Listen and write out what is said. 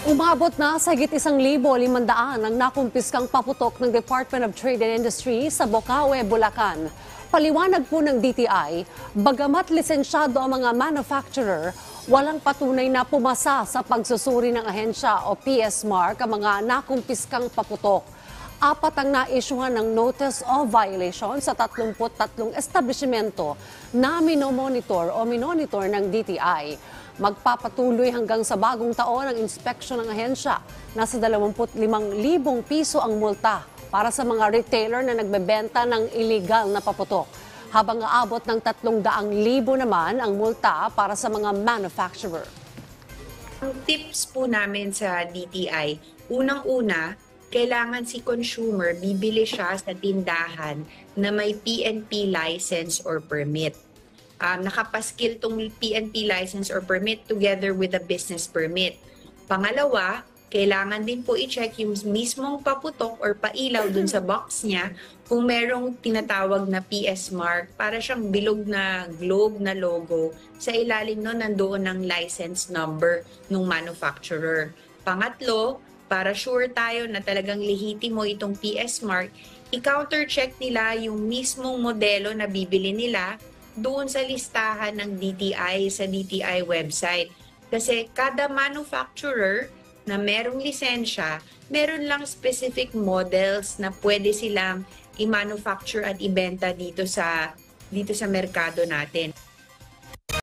Umabot na sa higit 1,500 ang nakumpiskang paputok ng Department of Trade and Industry sa Bocaue, Bulacan. Paliwanag po ng DTI, bagamat lisensyado ang mga manufacturer, walang patunay na pumasa sa pagsusuri ng ahensya o PS Mark ang mga nakumpiskang paputok. 4 ang na-issuehan ng Notice of Violation sa 33 establishmento na minomonitor ng DTI. Magpapatuloy hanggang sa bagong taon ang inspeksyon ng ahensya. Nasa 25,000 piso ang multa para sa mga retailer na nagbebenta ng illegal na paputok. Habang aabot ng 300,000 naman ang multa para sa mga manufacturer. Ang tips po namin sa DTI, unang-una, kailangan si consumer bibili siya sa tindahan na may PNP license or permit. Nakapaskil tong PNP license or permit together with a business permit. Pangalawa, kailangan din po i-check yung mismong paputok or pailaw dun sa box niya kung merong tinatawag na PS Mark para siyang bilog na globe na logo. Sa ilalim nun nandoon ang license number ng manufacturer. Pangatlo, para sure tayo na talagang lehitimo itong PS Mark, i-counter-check nila yung mismong modelo na bibili nila doon sa listahan ng DTI sa DTI website. Kasi kada manufacturer na merong lisensya, meron lang specific models na pwede silang i-manufacture at ibenta dito sa merkado natin.